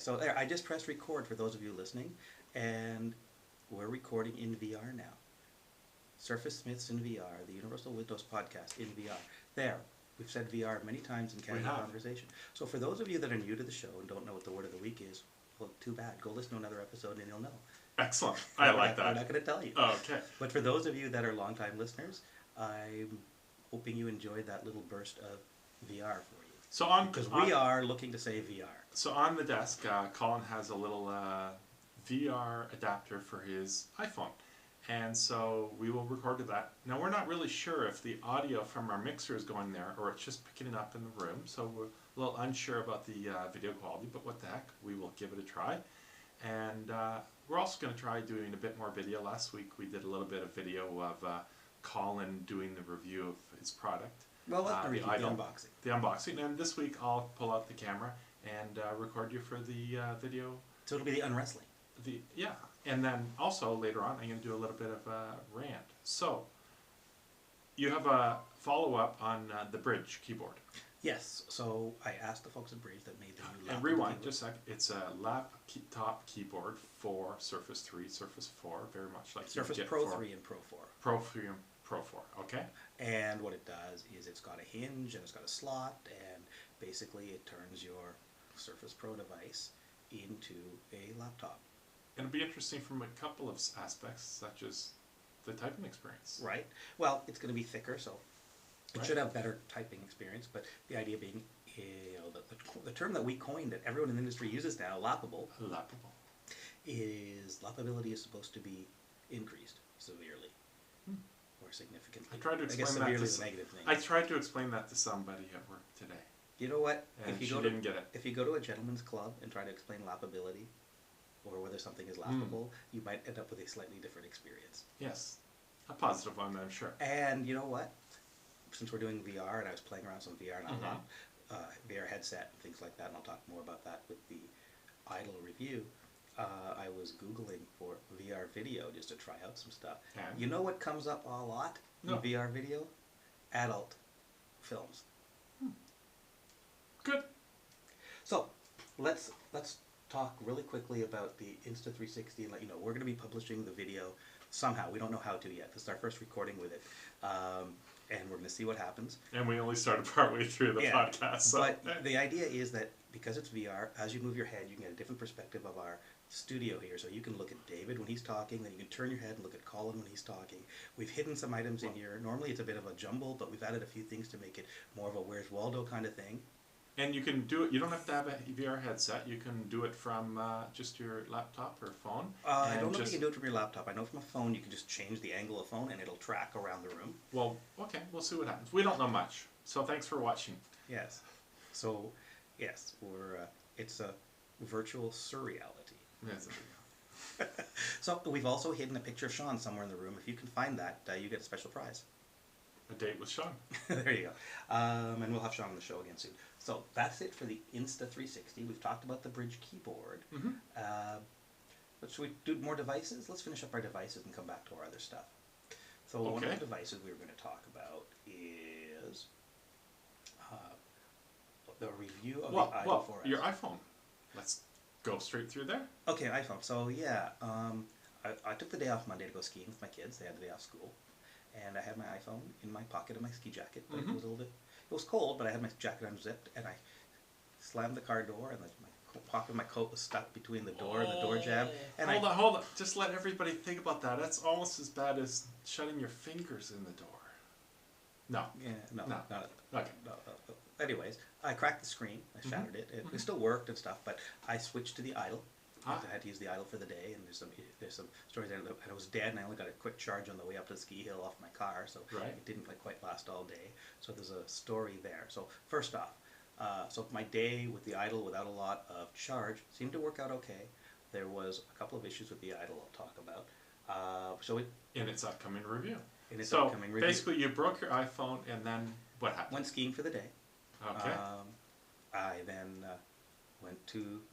So there, I just pressed record for those of you listening, and we're recording in VR now. Surface Smiths in VR, the Universal Windows Podcast in VR. There, we've said VR many times in casual conversation. So for those of you that are new to the show and don't know what the word of the week is, well, too bad. Go listen to another episode and you'll know. Excellent. I like that. We're not going to tell you. Oh, okay. But for those of you that are longtime listeners, I'm hoping you enjoyed that little burst of VR for you. So because we are looking to say VR. So on the desk, Colin has a little VR adapter for his iPhone. And so we will record to that. Now we're not really sure if the audio from our mixer is going there or it's just picking it up in the room. So we're a little unsure about the video quality, but what the heck, we will give it a try. And we're also going to try doing a bit more video. Last week we did a little bit of video of Colin doing the review of his product. Well, the unboxing. The unboxing. And this week I'll pull out the camera and record you for the video. So it'll be the unwrestling. Yeah. And then also later on I'm going to do a little bit of a rant. So you have a follow-up on the Bridge keyboard. Yes. So I asked the folks at Bridge that made the new laptop. And rewind just a sec. It's a laptop keyboard for Surface 3, Surface 4, very much like Surface Pro 3 and Pro 4. Pro 3 and Pro 4, okay? And what it does is it's got a hinge and it's got a slot, and basically it turns your Surface Pro device into a laptop. And it'll be interesting from a couple of aspects, such as the typing experience. Right. Well, it's going to be thicker, so it should have better typing experience, but the idea being, the term that we coined that everyone in the industry uses now, lappable, is lappability is supposed to be increased severely or significantly. I tried to explain severely is a negative thing. I tried to explain that to somebody at work today. You know what? And she didn't get it. If you go to a gentleman's club and try to explain lappability, or whether something is lappable, you might end up with a slightly different experience. Yes. A positive one, I'm sure. And you know what? Since we're doing VR, and I was playing around some VR, and VR headset and things like that, and I'll talk more about that with the Idle review, I was Googling for VR video just to try out some stuff. And? You know what comes up a lot in VR video? Adult films. Good. So, let's talk really quickly about the Insta360 and let you know we're going to be publishing the video somehow. We don't know how to yet. This is our first recording with it. And we're going to see what happens. And we only started partway through the podcast. So. But the idea is that because it's VR, as you move your head, you can get a different perspective of our studio here. So you can look at David when he's talking, then you can turn your head and look at Colin when he's talking. We've hidden some items in here. Normally it's a bit of a jumble, but we've added a few things to make it more of a Where's Waldo kind of thing. And you can do it, you don't have to have a VR headset, you can do it from just your laptop or phone. I don't know if you can do it from your laptop. I know from a phone you can just change the angle of the phone and it'll track around the room. Well, okay, we'll see what happens. We don't know much, so thanks for watching. Yes. So, yes, it's a virtual surreality. Yes. So, we've also hidden a picture of Sean somewhere in the room. If you can find that, you get a special prize. A date with Sean. There you go. And we'll have Sean on the show again soon. So that's it for the Insta360. We've talked about the Bridge keyboard. But should we do more devices? Let's finish up our devices and come back to our other stuff. So one of the devices we were going to talk about is the review of the Idle 4S. Your iPhone. Let's go straight through there. Okay, iPhone. So yeah, I took the day off Monday to go skiing with my kids. They had the day off school. And I had my iPhone in my pocket of my ski jacket, but it was a little bit, it was cold, but I had my jacket unzipped, and I slammed the car door, and my pocket of my coat was stuck between the door and the door jamb. And hold on. Just let everybody think about that. That's almost as bad as shutting your fingers in the door. No. Yeah, no. Okay. No. Anyways, I cracked the screen. I shattered it. It still worked and stuff, but I switched to the Idle. I had to use the Idle for the day, and there's some stories there. And it was dead, and I only got a quick charge on the way up to the ski hill off my car, so it didn't quite last all day. So there's a story there. So first off, so my day with the Idle without a lot of charge seemed to work out okay. There was a couple of issues with the Idle I'll talk about. In its upcoming review. Upcoming review. Basically, you broke your iPhone, and then what happened? Went skiing for the day. Okay. I then went to